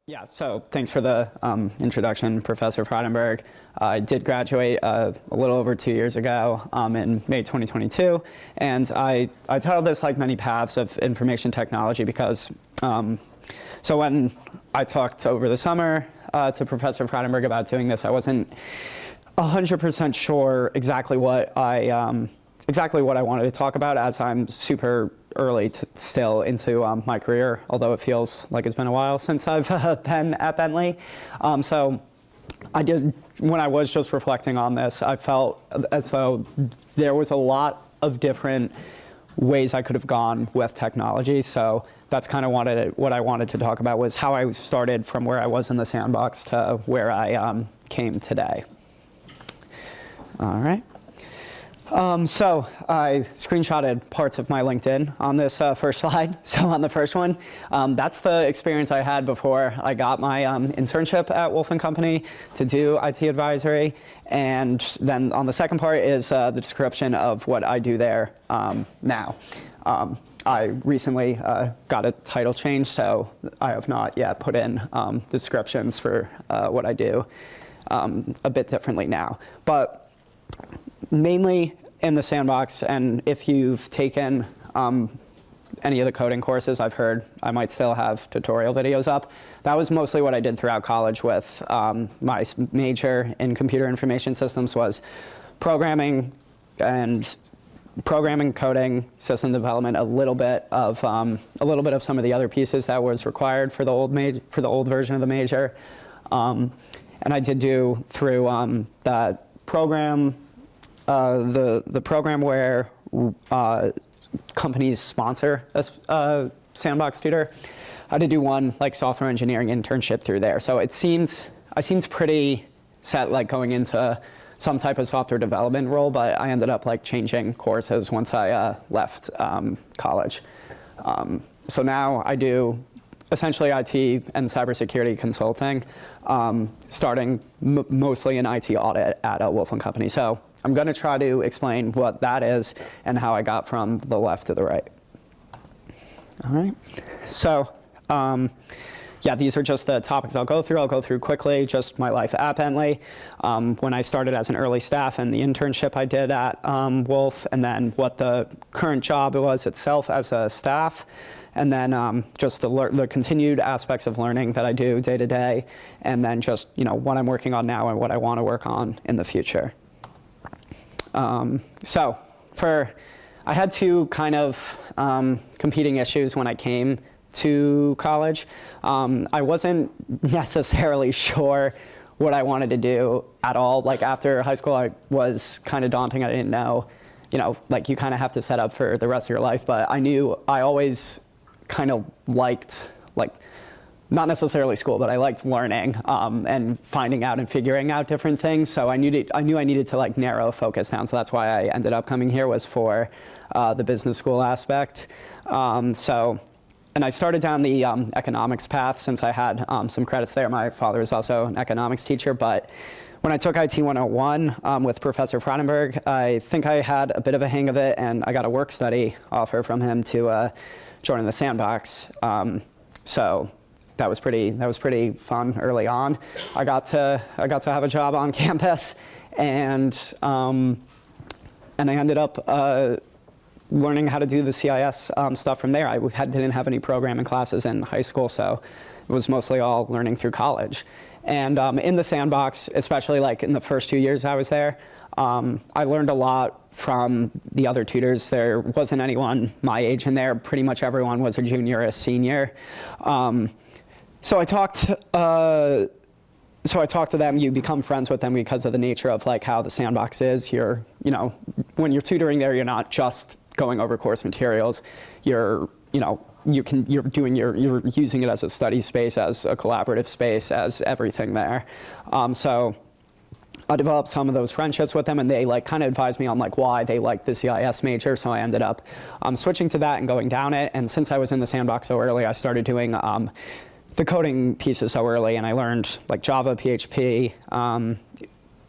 Yeah, so thanks for the introduction, Professor Freudenberg. I did graduate a little over 2 years ago in May 2022, and I titled this like many paths of information technology because, so when I talked over the summer to Professor Freudenberg about doing this, I wasn't 100% sure exactly what I wanted to talk about, as I'm super early still into my career, although it feels like it's been a while since I've been at Bentley. So when I was just reflecting on this, I felt as though there was a lot of different ways I could have gone with technology. So that's kind of what I wanted to talk about, was how I started from where I was in the sandbox to where I came today. All right. So I screenshotted parts of my LinkedIn on this first slide. So on the first one, that's the experience I had before I got my internship at Wolf & Company to do IT advisory. And then on the second part is the description of what I do there now. I recently got a title change, so I have not yet put in descriptions for what I do a bit differently now. But mainly in the sandbox, and if you've taken any of the coding courses, I've heard I might still have tutorial videos up. That was mostly what I did throughout college with my major in computer information systems, was programming, coding, system development, a little bit of some of the other pieces that was required for the old version of the major, and I did do through that program. The program where companies sponsor a sandbox tutor, I had to do one like software engineering internship through there. So I seemed pretty set like going into some type of software development role, but I ended up like changing courses once I left college. So now I do essentially IT and cybersecurity consulting, starting mostly in IT audit at Wolf & Company. So I'm going to try to explain what that is and how I got from the left to the right. All right. So, yeah, these are just the topics I'll go through. I'll go through quickly just my life at Bentley, when I started as an early staff and the internship I did at Wolf, and then what the current job was itself as a staff, and then just the continued aspects of learning that I do day to day, and then just what I'm working on now and what I want to work on in the future. So I had two kind of competing issues when I came to college. I wasn't necessarily sure what I wanted to do at all. Like after high school, I was kind of daunting. I didn't know, like you kind of have to set up for the rest of your life. But I knew I always kind of liked, like, not necessarily school, but I liked learning and finding out and figuring out different things. So I knew I needed to like narrow focus down. So that's why I ended up coming here, was for the business school aspect. And I started down the economics path since I had some credits there. My father is also an economics teacher, but when I took IT 101 with Professor Freudenberg, I think I had a bit of a hang of it, and I got a work study offer from him to join the sandbox. So that was pretty fun early on. I got to have a job on campus, and I ended up learning how to do the CIS stuff from there. I didn't have any programming classes in high school, so it was mostly all learning through college. And in the sandbox, especially like in the first 2 years I was there, I learned a lot from the other tutors. There wasn't anyone my age in there. Pretty much everyone was a junior, a senior. So I talked to them. You become friends with them because of the nature of like how the sandbox is. You're when you're tutoring there, you're not just going over course materials. You're using it as a study space, as a collaborative space, as everything there. So I developed some of those friendships with them, and they like kind of advised me on like why they liked the CIS major. So I ended up switching to that and going down it. And since I was in the sandbox so early, I started doing the coding pieces so early, and I learned like Java, PHP,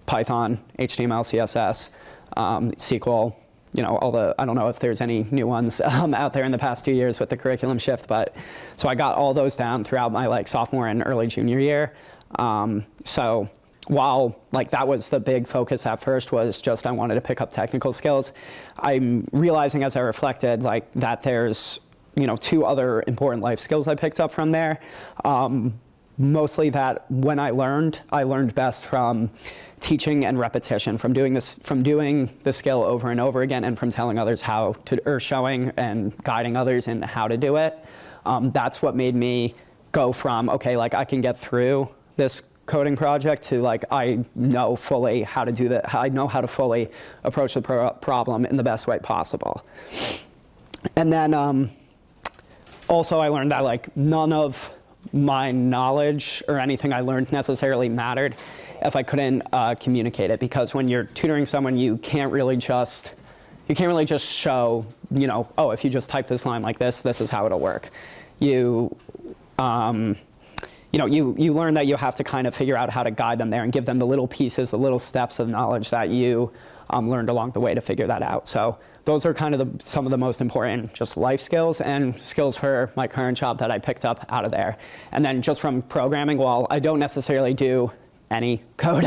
Python, HTML, CSS, SQL, I don't know if there's any new ones out there in the past 2 years with the curriculum shift, but so I got all those down throughout my like sophomore and early junior year. So while like that was the big focus at first, was just I wanted to pick up technical skills, I'm realizing as I reflected like that there's two other important life skills I picked up from there. Mostly that when I learned best from teaching and repetition, from doing the skill over and over again, and from telling others how to, or showing and guiding others in how to do it. That's what made me go from, okay, like I can get through this coding project to like, I know fully how to do that. I know how to fully approach the problem in the best way possible. And then also I learned that like none of my knowledge or anything I learned necessarily mattered if I couldn't communicate it, because when you're tutoring someone, you can't really just show, oh, if you just type this line like this is how it'll work. You learn that you have to kind of figure out how to guide them there and give them the little pieces, the little steps of knowledge that you learned along the way to figure that out. So those are kind of some of the most important just life skills and skills for my current job that I picked up out of there. And then just from programming, while I don't necessarily do any code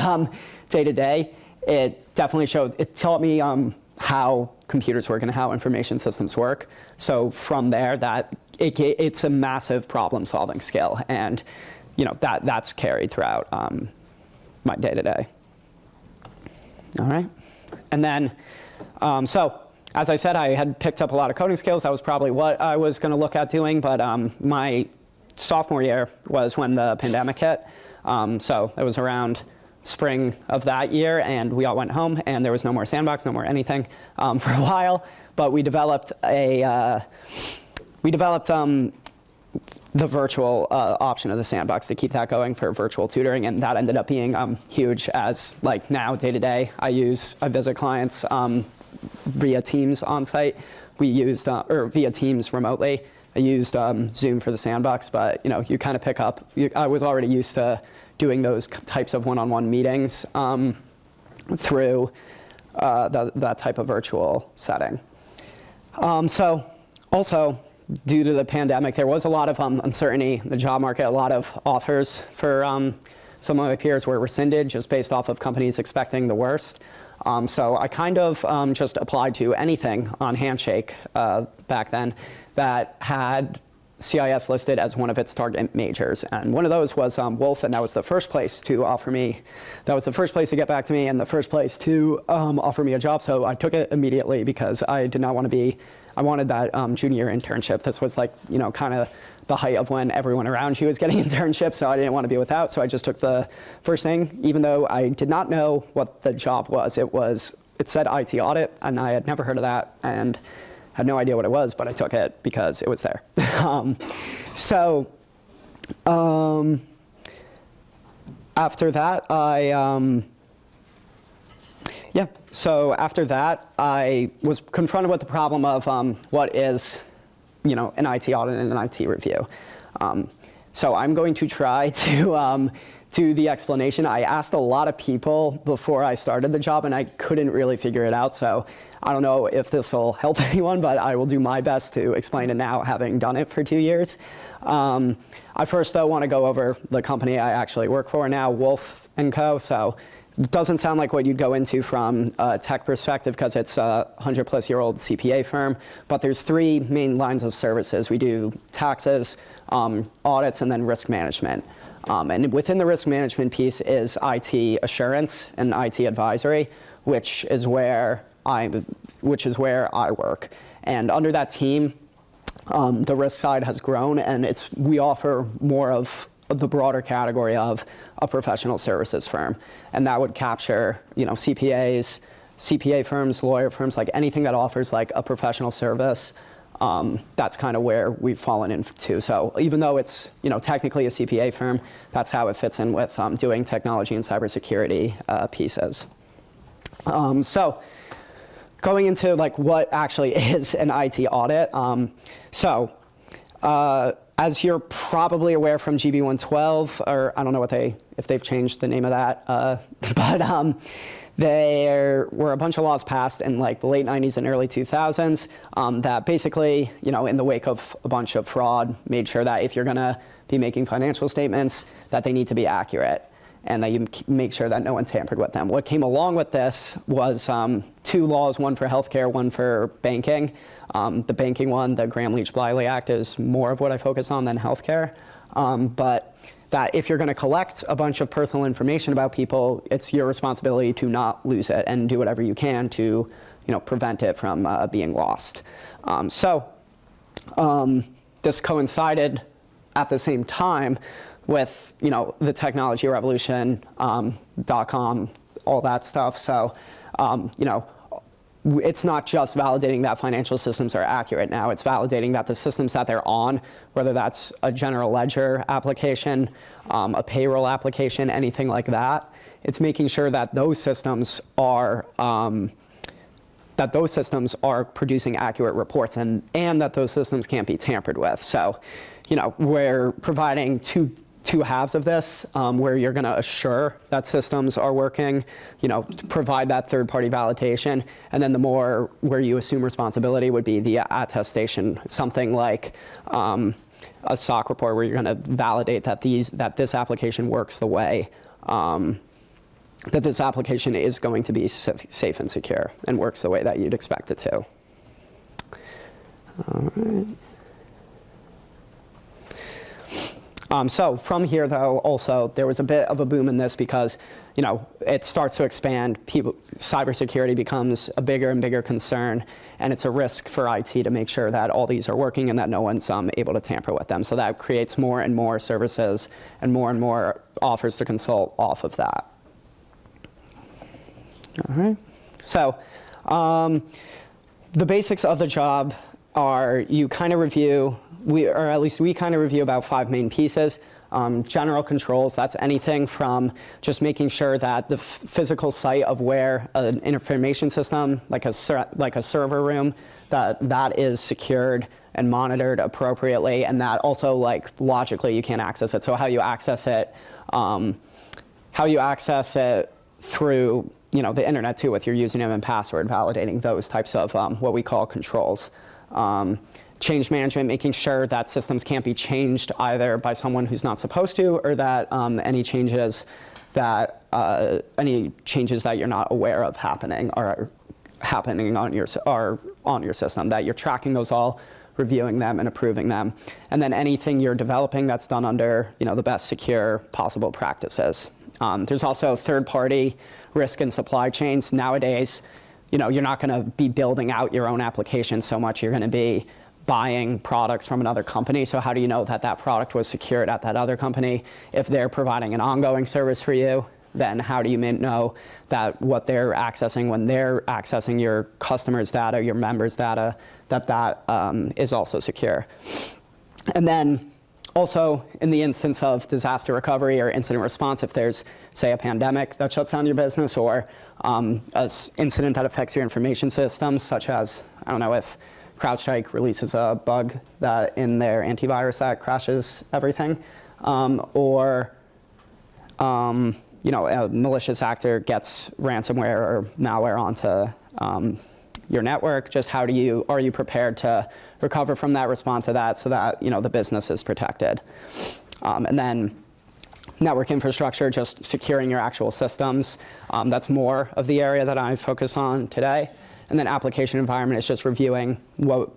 day to day, it taught me how computers work and how information systems work. So from there, that it's a massive problem solving skill, and that's carried throughout my day to day. All right, and then so as I said, I had picked up a lot of coding skills. That was probably what I was going to look at doing, but my sophomore year was when the pandemic hit. So it was around spring of that year, and we all went home, and there was no more sandbox, no more anything for a while. But we developed the virtual option of the sandbox to keep that going for virtual tutoring, and that ended up being huge. As like now, day to day, I visit clients via Teams on site. We used or via Teams remotely. I used Zoom for the sandbox, but you kind of pick up. I was already used to doing those types of one-on-one meetings through that type of virtual setting. So also, due to the pandemic, there was a lot of uncertainty in the job market. A lot of offers for some of my peers were rescinded just based off of companies expecting the worst. So I kind of just applied to anything on Handshake back then that had CIS listed as one of its target majors. And one of those was Wolf, and that was the first place to offer me, that was the first place to get back to me and the first place to offer me a job. So I took it immediately because I did not want to be, I wanted that junior internship. This was like, kind of the height of when everyone around you was getting internships, so I didn't want to be without. So I just took the first thing, even though I did not know what the job was. It said IT audit, and I had never heard of that, and had no idea what it was, but I took it because it was there. After that, I was confronted with the problem of what is, an IT audit and an IT review. So I'm going to try to do the explanation. I asked a lot of people before I started the job, and I couldn't really figure it out. So I don't know if this will help anyone, but I will do my best to explain it now, having done it for 2 years. I first, though, want to go over the company I actually work for now, Wolf & Co. So it doesn't sound like what you'd go into from a tech perspective, because it's a 100-plus-year-old CPA firm. But there's 3 main lines of services. We do taxes, audits, and then risk management. And within the risk management piece is IT assurance and IT advisory, which is where I work. And under that team, the risk side has grown, and we offer more of the broader category of a professional services firm. And that would capture, CPAs, CPA firms, lawyer firms, like anything that offers like a professional service. That's kind of where we've fallen into. So even though it's, technically a CPA firm, that's how it fits in with doing technology and cybersecurity pieces. So going into like what actually is an IT audit. As you're probably aware from GB 112, or I don't know if they've changed the name of that, but there were a bunch of laws passed in like the late 90s and early 2000s that basically, in the wake of a bunch of fraud, made sure that if you're going to be making financial statements, that they need to be accurate and that you make sure that no one tampered with them. What came along with this was 2 laws, one for healthcare, one for banking. The banking one, the Gramm-Leach-Bliley Act, is more of what I focus on than healthcare. But that if you're going to collect a bunch of personal information about people, it's your responsibility to not lose it and do whatever you can to, prevent it from being lost. This coincided at the same time with, the technology revolution, .com, all that stuff. So, it's not just validating that financial systems are accurate now, it's validating that the systems that they're on, whether that's a general ledger application, a payroll application, anything like that, it's making sure that those systems are producing accurate reports and that those systems can't be tampered with. So, we're providing two halves of this, where you're going to assure that systems are working, provide that third-party validation, and then the more where you assume responsibility would be the attestation, something like a SOC report where you're going to validate that this application works the way, that this application is going to be safe and secure and works the way that you'd expect it to. All right. So from here, though, also, there was a bit of a boom in this because, it starts to expand. Cybersecurity becomes a bigger and bigger concern, and it's a risk for IT to make sure that all these are working and that no one's able to tamper with them. So that creates more and more services and more offers to consult off of that. All right. So the basics of the job are you kind of review, we kind of review about 5 main pieces. General controls, that's anything from just making sure that the physical site of where an information system, like a server room, that is secured and monitored appropriately, and that also, logically you can't access it. So how you access it through, the internet too, with your username and password, validating those types of what we call controls. Change management, making sure that systems can't be changed either by someone who's not supposed to, or that any changes that you're not aware of happening are happening on your system, that you're tracking those all, reviewing them and approving them. And then anything you're developing that's done under the best secure possible practices. There's also third-party risk and supply chains. Nowadays, you're not going to be building out your own application so much. You're going to be buying products from another company. So how do you know that that product was secured at that other company? If they're providing an ongoing service for you, then how do you know that what they're accessing when they're accessing your customers' data, your members' data, that is also secure? And then also, in the instance of disaster recovery or incident response, if there's, say, a pandemic that shuts down your business, or an incident that affects your information systems, such as, I don't know, if CrowdStrike releases a bug that in their antivirus that crashes everything, or a malicious actor gets ransomware or malware onto your network. Just are you prepared to recover from that, respond to that, so that the business is protected. And then network infrastructure, just securing your actual systems. That's more of the area that I focus on today. And then application environment is just reviewing what,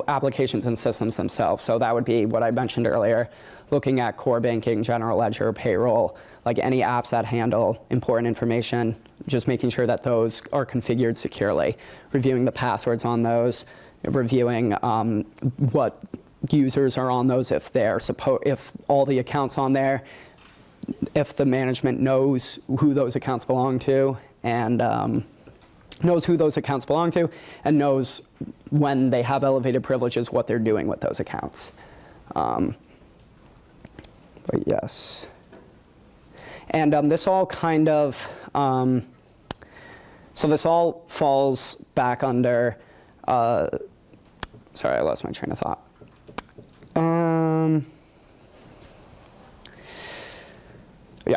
applications and systems themselves. So that would be what I mentioned earlier, looking at core banking, general ledger, payroll, like any apps that handle important information, just making sure that those are configured securely, reviewing the passwords on those, reviewing what users are on those, if all the accounts on there, if the management knows who those accounts belong to, and knows when they have elevated privileges, what they're doing with those accounts. But yes. And this all kind of, so this all falls back under, sorry, I lost my train of thought. Yeah.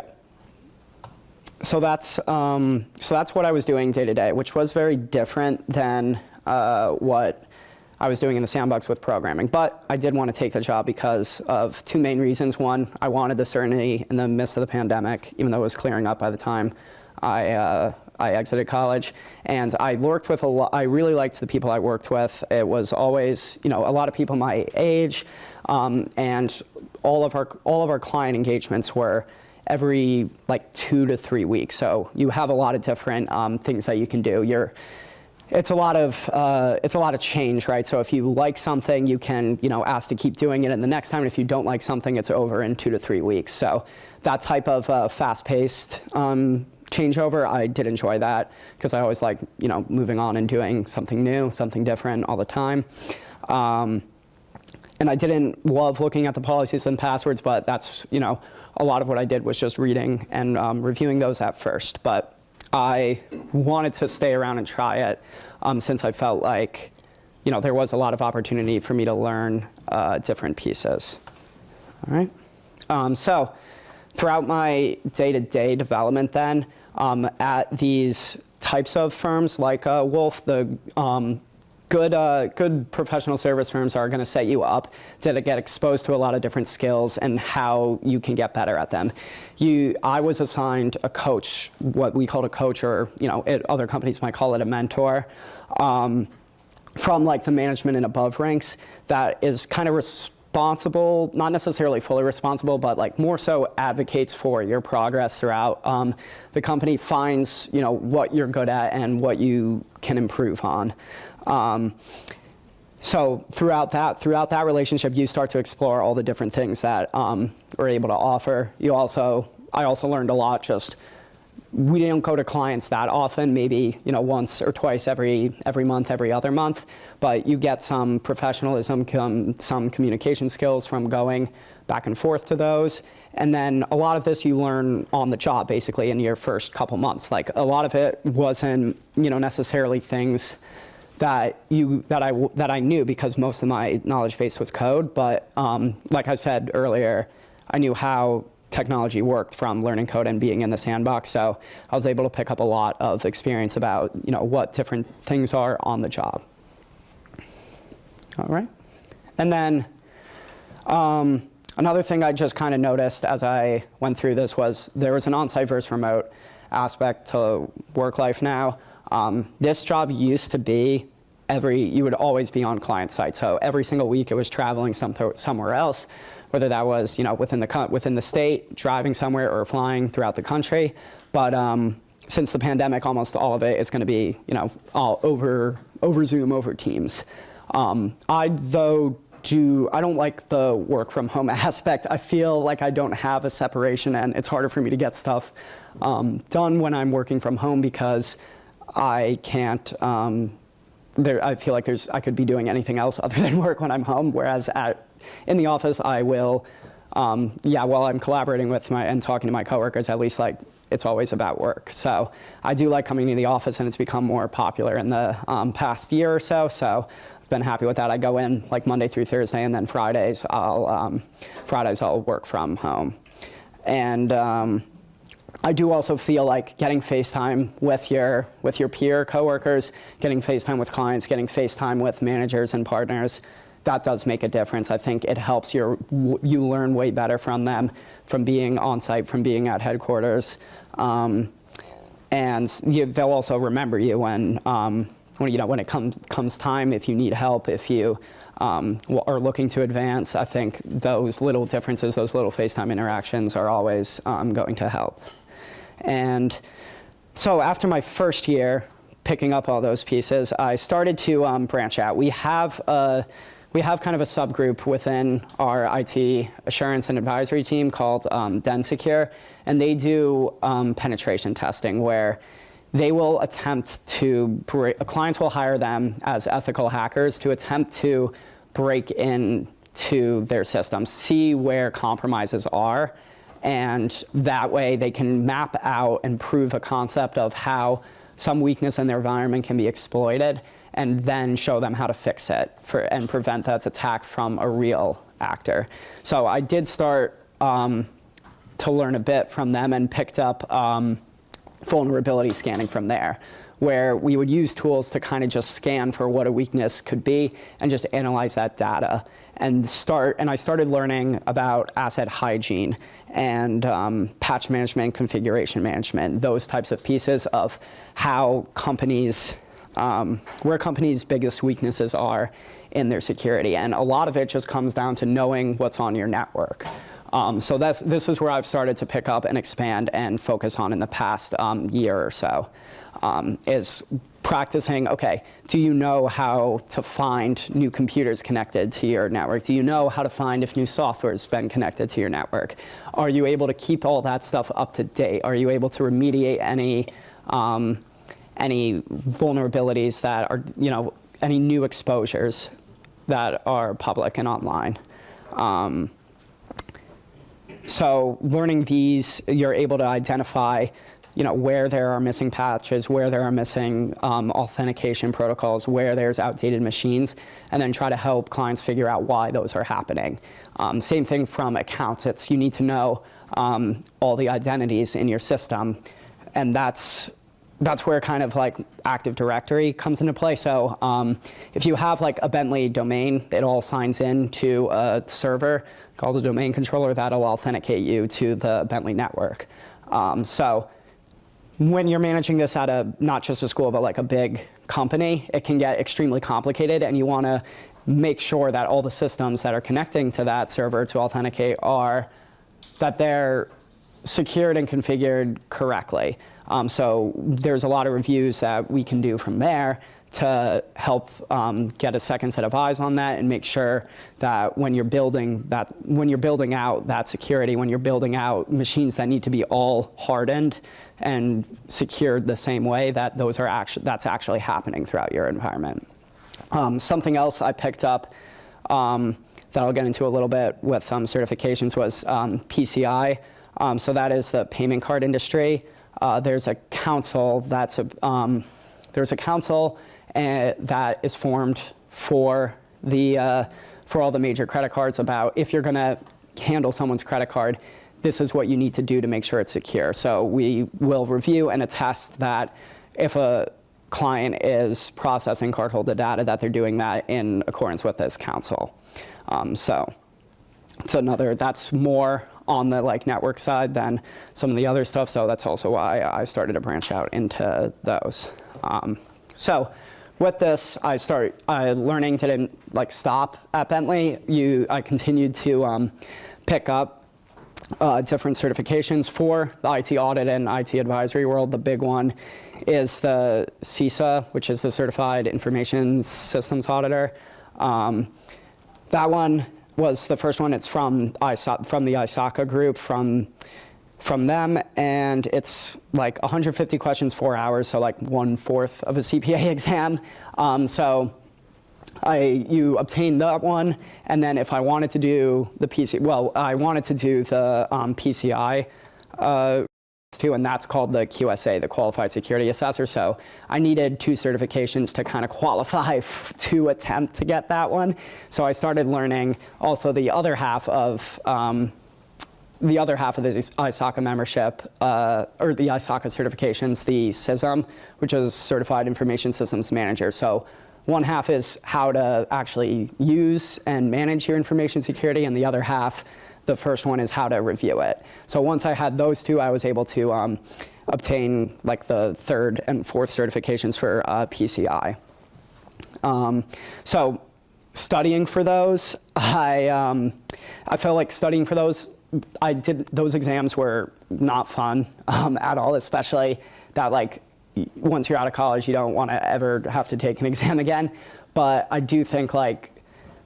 So that's what I was doing day to day, which was very different than what I was doing in the sandbox with programming. But I did want to take the job because of two main reasons. One, I wanted the certainty in the midst of the pandemic, even though it was clearing up by the time I exited college. And I worked with I really liked the people I worked with. It was always, a lot of people my age, and all of our client engagements were every like 2 to 3 weeks. So you have a lot of different things that you can do. It's a lot of change, right? So if you like something, you can, ask to keep doing it, and the next time, if you don't like something, it's over in 2 to 3 weeks. So that type of fast-paced changeover, I did enjoy that because I always like, moving on and doing something new, something different all the time. And I didn't love looking at the policies and passwords, but that's, a lot of what I did was just reading and reviewing those at first. But I wanted to stay around and try it since I felt like, there was a lot of opportunity for me to learn different pieces. All right. So throughout my day-to-day development then, at these types of firms like Wolf, the good professional service firms are going to set you up to get exposed to a lot of different skills and how you can get better at them. I was assigned a coach, what we called a coach, or other companies might call it a mentor, from like the management and above ranks that is kind of responsible, not necessarily fully responsible, but like more so advocates for your progress throughout the company, finds what you're good at and what you can improve on. So throughout that relationship, you start to explore all the different things that we're able to offer. I also learned a lot. We didn't go to clients that often, maybe once or twice every month, every other month. But you get some professionalism, some communication skills from going back and forth to those. And then a lot of this you learn on the job, basically, in your first couple months. Like a lot of it wasn't necessarily things that I knew because most of my knowledge base was code. But like I said earlier, I knew how technology worked from learning code and being in the sandbox. So I was able to pick up a lot of experience about what different things are on the job. All right. And then another thing I just kind of noticed as I went through this was there was an on-site versus remote aspect to work life now. This job used to be you would always be on client site. So every single week it was traveling somewhere else, whether that was within the state, driving somewhere, or flying throughout the country. But since the pandemic, almost all of it is going to be all over Zoom, over Teams. I don't like the work from home aspect. I feel like I don't have a separation, and it's harder for me to get stuff done when I'm working from home because I can't. I feel like I could be doing anything else other than work when I'm home. Whereas in the office, I will, while I'm collaborating with and talking to my coworkers, at least like it's always about work. So I do like coming to the office, and it's become more popular in the past year or so. So I've been happy with that. I go in like Monday through Thursday, and then Fridays I'll work from home. And I do also feel like getting FaceTime with your peer coworkers, getting FaceTime with clients, getting FaceTime with managers and partners, that does make a difference. I think it helps you learn way better from them, from being on site, from being at headquarters, and they'll also remember you when it comes time, if you need help, if you are looking to advance. I think those little differences, those little FaceTime interactions are always going to help. And so after my first year picking up all those pieces, I started to branch out. We have kind of a subgroup within our IT assurance and advisory team called DenSecure, and they do penetration testing where they will attempt clients will hire them as ethical hackers to attempt to break into their systems, see where compromises are, and that way they can map out and prove a concept of how some weakness in their environment can be exploited, and then show them how to fix it and prevent that attack from a real actor. So I did start to learn a bit from them and picked up vulnerability scanning from there, where we would use tools to kind of just scan for what a weakness could be and just analyze that data and I started learning about asset hygiene and patch management, configuration management, those types of pieces of how companies, where companies' biggest weaknesses are in their security. And a lot of it just comes down to knowing what's on your network. So this is where I've started to pick up and expand and focus on in the past year or so, is practicing, okay, do you know how to find new computers connected to your network? Do you know how to find if new software has been connected to your network? Are you able to keep all that stuff up to date? Are you able to remediate any vulnerabilities that are, any new exposures that are public and online? So learning these, you're able to identify where there are missing patches, where there are missing authentication protocols, where there's outdated machines, and then try to help clients figure out why those are happening. Same thing from accounts. You need to know all the identities in your system, and that's where kind of like Active Directory comes into play. So if you have like a Bentley domain, it all signs in to a server called a domain controller that'll authenticate you to the Bentley network. So when you're managing this at not just a school, but like a big company, it can get extremely complicated, and you want to make sure that all the systems that are connecting to that server to authenticate that they're secured and configured correctly. So there's a lot of reviews that we can do from there to help get a second set of eyes on that and make sure that when you're building out that security, when you're building out machines that need to be all hardened and secured the same way, that that's actually happening throughout your environment. Something else I picked up that I'll get into a little bit with certifications was PCI. So that is the payment card industry. There's a council that is formed for all the major credit cards about if you're going to handle someone's credit card, this is what you need to do to make sure it's secure. So we will review and attest that if a client is processing cardholder data, that they're doing that in accordance with this council. So it's that's more on the like network side than some of the other stuff. So that's also why I started to branch out into those. So with this, learning didn't like stop at Bentley. I continued to pick up different certifications for the IT audit and IT advisory world. The big one is the CISA, which is the Certified Information Systems Auditor. That one was the first one. It's from the ISACA group, from them, and it's like 150 questions, 4 hours, so like 1/4 of a CPA exam. So you obtain that one, and then if I wanted to do the PCI too, and that's called the QSA, the Qualified Security Assessor. So I needed 2 certifications to kind of qualify to attempt to get that one. So I started learning also the other half of the ISACA membership, or the ISACA certifications, the CISM, which is Certified Information Systems Manager. So one half is how to actually use and manage your information security, and the other half, the first one, is how to review it. So once I had those 2, I was able to obtain like the 3rd and 4th certifications for PCI. So studying for those, I felt like studying for those, those exams were not fun at all, especially that like once you're out of college, you don't want to ever have to take an exam again. But I do think like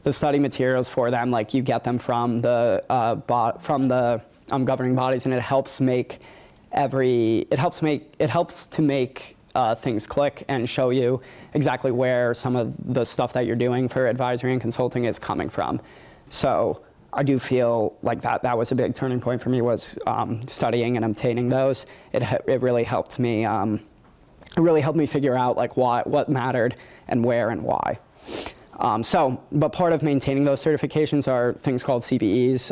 the study materials for them, like you get them from the governing bodies, and it helps to make things click and show you exactly where some of the stuff that you're doing for advisory and consulting is coming from. So I do feel like that was a big turning point for me, was studying and obtaining those. It really helped me. It really helped me figure out like what mattered and where and why. But part of maintaining those certifications are things called CBEs,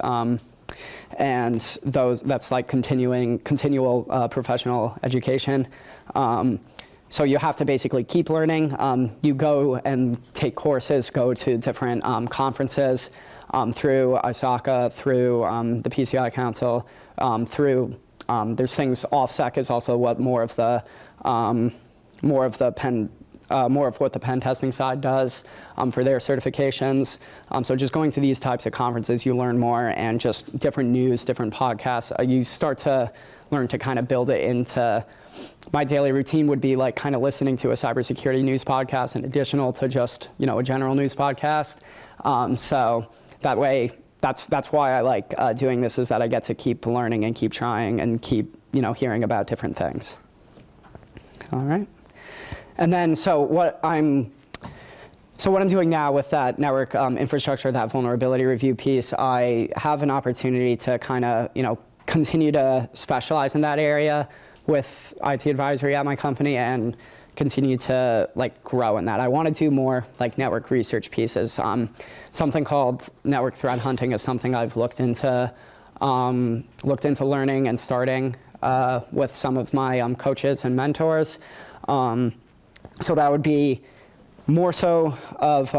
and that's like continual professional education. So you have to basically keep learning. You go and take courses, go to different conferences through ISACA, through the PCI Council, through there's things. OffSec is also what more of what the pen testing side does for their certifications. So just going to these types of conferences, you learn more, and just different news, different podcasts. You start to learn to kind of build it into. My daily routine would be like kind of listening to a cybersecurity news podcast in additional to just, a general news podcast. So that way, that's why I like doing this, is that I get to keep learning and keep trying and keep, hearing about different things. All right. And then, so what I'm doing now with that network infrastructure, that vulnerability review piece, I have an opportunity to kind of, continue to specialize in that area with IT advisory at my company and continue to like grow in that. I want to do more like network research pieces. Something called network threat hunting is something I've looked into learning and starting with some of my coaches and mentors. So that would be more so of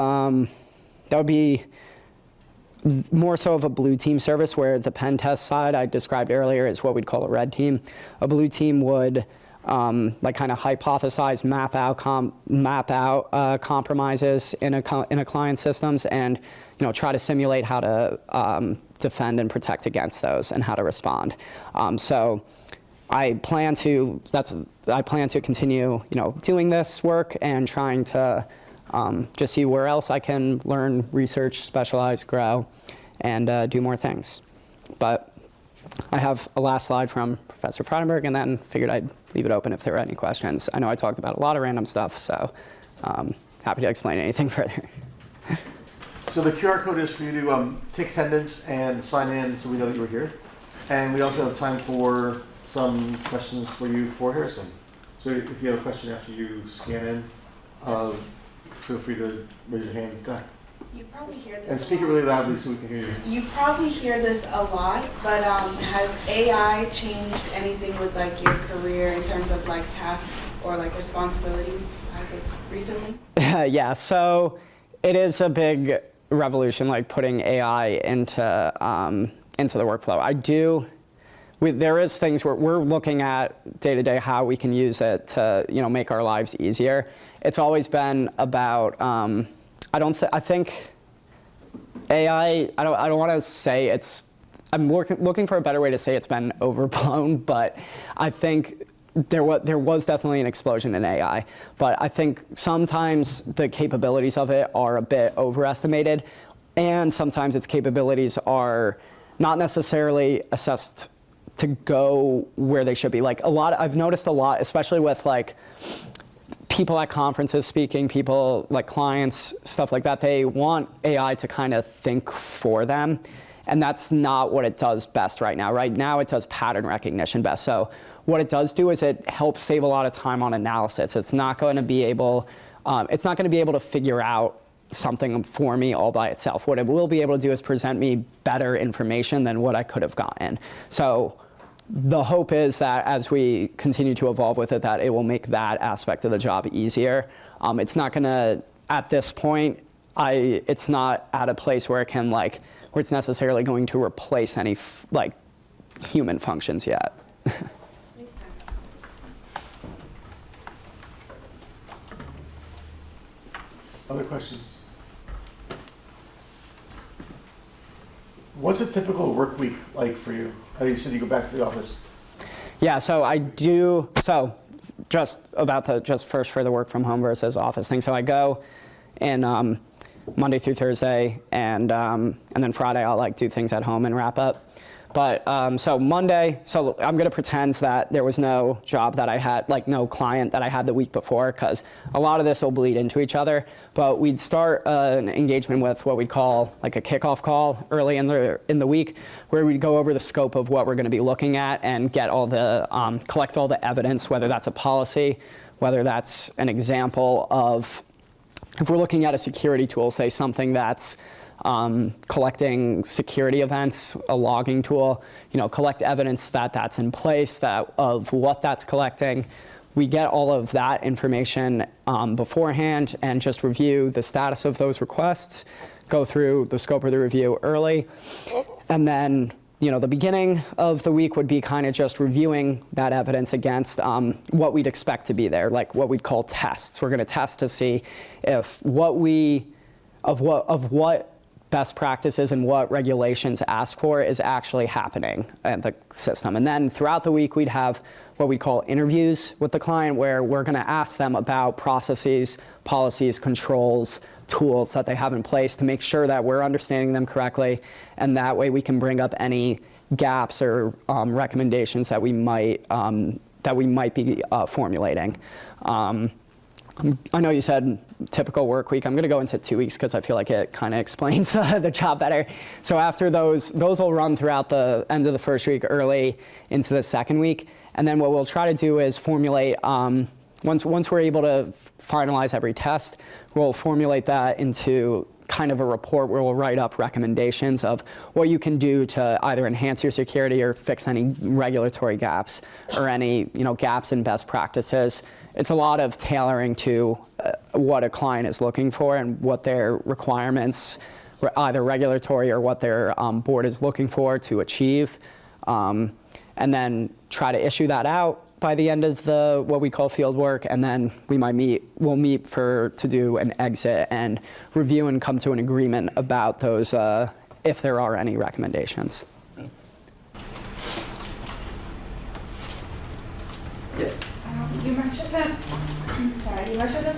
a blue team service, where the pen test side I described earlier is what we'd call a red team. A blue team would like kind of hypothesize, map out compromises in a client's systems, and try to simulate how to defend and protect against those and how to respond. So I plan to continue doing this work and trying to just see where else I can learn, research, specialize, grow, and do more things. But I have a last slide from Professor Freudenberg, and then figured I'd leave it open if there were any questions. I know I talked about a lot of random stuff, so happy to explain anything further. So the QR code is for you to take attendance and sign in so we know that you were here. And we also have time for some questions for you for Harrison. So if you have a question after you scan in, feel free to raise your hand. Go ahead. You probably hear this. And speak it really loudly so we can hear you. You probably hear this a lot, but has AI changed anything with like your career in terms of like tasks or like responsibilities as of recently? Yeah, so it is a big revolution, like putting AI into the workflow. There is things where we're looking at day to day how we can use it to make our lives easier. It's always been about I think AI. I don't want to say it's. I'm looking for a better way to say it's been overblown, but I think there was definitely an explosion in AI. But I think sometimes the capabilities of it are a bit overestimated, and sometimes its capabilities are not necessarily assessed to go where they should be. Like I've noticed a lot, especially with like people at conferences speaking, people like clients, stuff like that, they want AI to kind of think for them. And that's not what it does best right now. Right now it does pattern recognition best. So what it does do is it helps save a lot of time on analysis. It's not going to be able to figure out something for me all by itself. What it will be able to do is present me better information than what I could have gotten. So the hope is that as we continue to evolve with it, that it will make that aspect of the job easier. It's not gonna, at this point, it's not at a place where where it's necessarily going to replace any human functions yet. Makes sense. Other questions? What's a typical work week like for you? You said you go back to the office. Yeah, so I do. So just first for the work from home versus office thing. So I go in Monday through Thursday, and then Friday I'll do things at home and wrap up. But so Monday, so I'm going to pretend that there was no job that I had, no client that I had the week before, because a lot of this will bleed into each other. But we'd start an engagement with what we'd call a kickoff call early in the week, where we'd go over the scope of what we're going to be looking at and get collect all the evidence, whether that's a policy, whether that's an example of, if we're looking at a security tool, say something that's collecting security events, a logging tool, collect evidence that that's in place, that of what that's collecting. We get all of that information beforehand and just review the status of those requests, go through the scope of the review early, and then the beginning of the week would be kind of just reviewing that evidence against what we'd expect to be there, like what we'd call tests. We're going to test to see if what best practices and what regulations ask for is actually happening in the system. And then throughout the week, we'd have what we call interviews with the client, where we're going to ask them about processes, policies, controls, tools that they have in place to make sure that we're understanding them correctly, and that way we can bring up any gaps or recommendations that we might be formulating. I know you said typical work week. I'm going to go into 2 weeks because I feel like it kind of explains the job better. So after those will run throughout the end of the first week, early into the second week. And then what we'll try to do is formulate, once we're able to finalize every test, we'll formulate that into kind of a report where we'll write up recommendations of what you can do to either enhance your security or fix any regulatory gaps or any gaps in best practices. It's a lot of tailoring to what a client is looking for and what their requirements, either regulatory or what their board is looking for to achieve, and then try to issue that out by the end of what we call field work, and then we'll meet to do an exit and review and come to an agreement about those if there are any recommendations. Yes. You mentioned that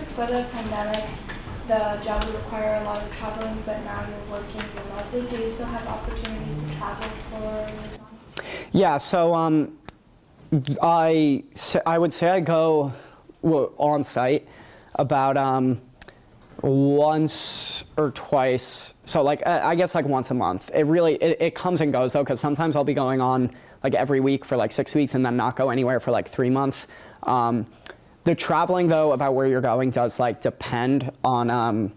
before the pandemic, the job would require a lot of traveling, but now you're working remotely. Do you still have opportunities to travel for your job? Yeah, so I would say I go on site about once or twice. So I guess once a month. It comes and goes though, because sometimes I'll be going on every week for 6 weeks and then not go anywhere for 3 months. The traveling though about where you're going does depend on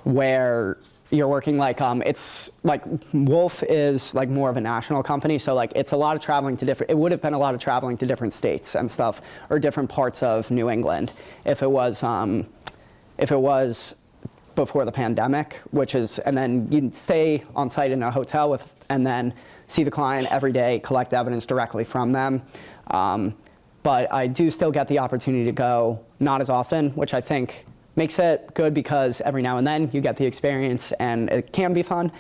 where you're working. It's Wolf is more of a national company, so it's a lot of traveling to different. It would have been a lot of traveling to different states and stuff, or different parts of New England if it was before the pandemic, and then you'd stay on site in a hotel and then see the client every day, collect evidence directly from them. But I do still get the opportunity to go, not as often, which I think makes it good because every now and then you get the experience and it can be fun,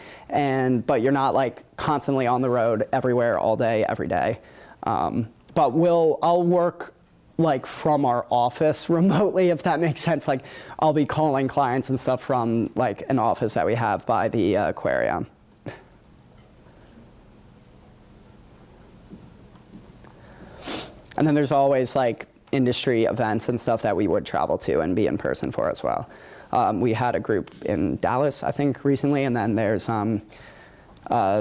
but you're not constantly on the road everywhere all day, every day. But I'll work from our office remotely, if that makes sense. I'll be calling clients and stuff from an office that we have by the aquarium. And then there's always industry events and stuff that we would travel to and be in person for as well. We had a group in Dallas, I think, recently, and then there's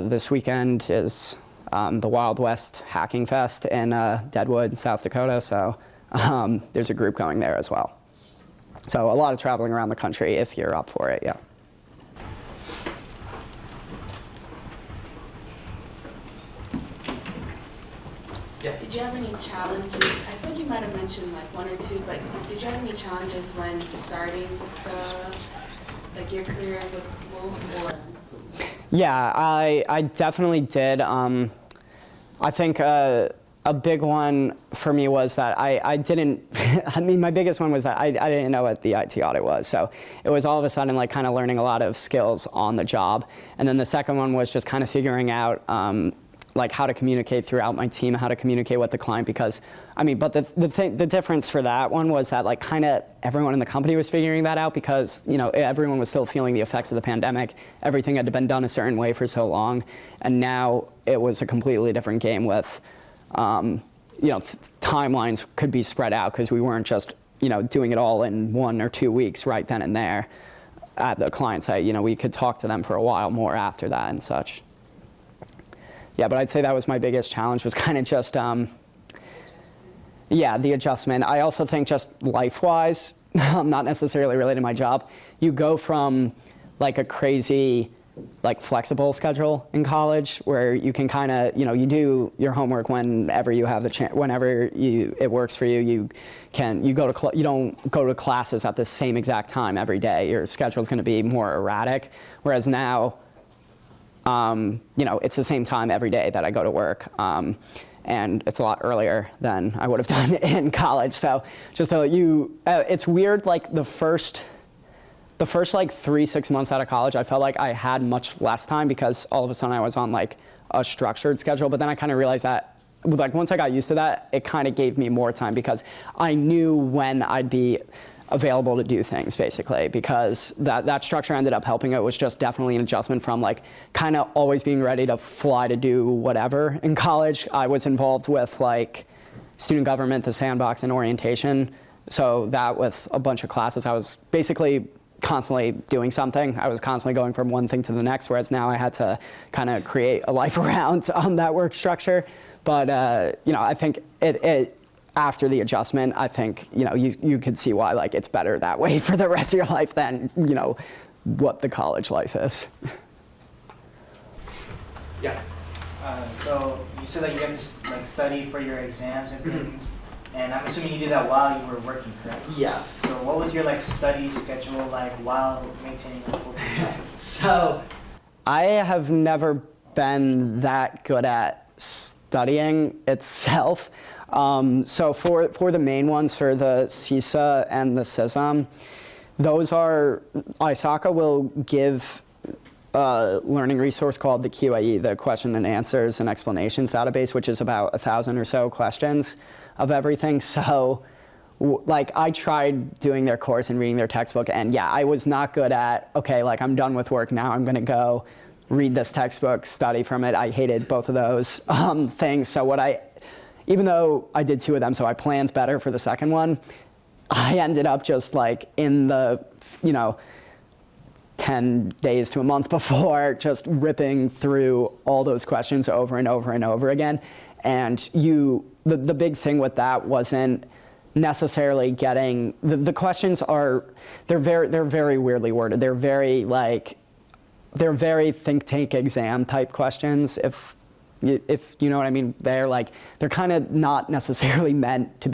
this weekend is the Wild West Hacking Fest in Deadwood, South Dakota. So there's a group going there as well. So a lot of traveling around the country if you're up for it, yeah. Yeah. Did you have any challenges? I think you might have mentioned one or two, but did you have any challenges when starting your career with Wolf? Or? Yeah, I definitely did. I think a big one for me was that I didn't, my biggest one was that I didn't know what the IT audit was. So it was all of a sudden kind of learning a lot of skills on the job. And then the second one was just kind of figuring out how to communicate throughout my team, how to communicate with the client, because but the difference for that one was that kind of everyone in the company was figuring that out, because everyone was still feeling the effects of the pandemic. Everything had been done a certain way for so long, and now it was a completely different game with timelines could be spread out because we weren't just doing it all in 1 or 2 weeks right then and there at the client site. We could talk to them for a while more after that and such. Yeah, but I'd say that was my biggest challenge, was kind of just, the adjustment. I also think just life-wise, not necessarily related to my job, you go from a crazy like flexible schedule in college where you can kind of, you do your homework whenever you have the chance, whenever it works for you. You don't go to classes at the same exact time every day. Your schedule's going to be more erratic. Whereas now, it's the same time every day that I go to work. And it's a lot earlier than I would have done in college. So just so it's weird, like the first like 3-6 months out of college, I felt like I had much less time because all of a sudden I was on like a structured schedule. But then I kind of realized that like once I got used to that, it kind of gave me more time because I knew when I'd be available to do things basically, because that structure ended up helping. It was just definitely an adjustment from like kind of always being ready to fly to do whatever. In college, I was involved with like student government, the sandbox, and orientation. So that with a bunch of classes, I was basically constantly doing something. I was constantly going from one thing to the next, whereas now I had to kind of create a life around that work structure. But I think it after the adjustment, I think you could see why like it's better that way for the rest of your life than what the college life is. Yeah. So you said that you had to like study for your exams and things, and I'm assuming you did that while you were working, correct? Yes. So what was your like study schedule like while maintaining a full-time job? So I have never been that good at studying itself. So for the main ones, for the CISA and the CISM, those are, ISACA will give a learning resource called the QAE, the Question and Answers and Explanations Database, which is about 1,000 or so questions of everything. So like I tried doing their course and reading their textbook, and yeah, I was not good at, okay, like I'm done with work now, I'm gonna go read this textbook, study from it. I hated both of those things. So even though I did 2 of them, so I planned better for the second one, I ended up just like in the, 10 days to a month before, just ripping through all those questions over and over and over again. And the big thing with that wasn't necessarily getting, the questions they're very weirdly worded. They're very think tank exam type questions, if you know what I mean. They're kind of not necessarily meant to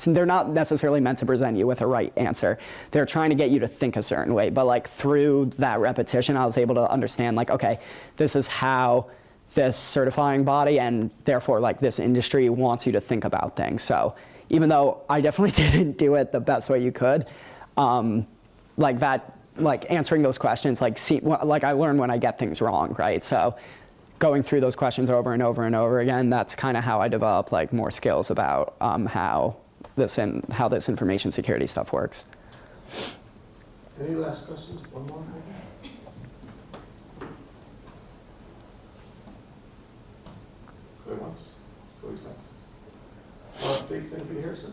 they're not necessarily meant to present you with a right answer. They're trying to get you to think a certain way. But like through that repetition, I was able to understand like, okay, this is how this certifying body and therefore like this industry wants you to think about things. So even though I definitely didn't do it the best way you could, like answering those questions, like I learn when I get things wrong, right? So going through those questions over and over and over again, that's kind of how I developed like more skills about how this information security stuff works. Any last questions? One more? Going once, going twice. Big thank you to Harrison.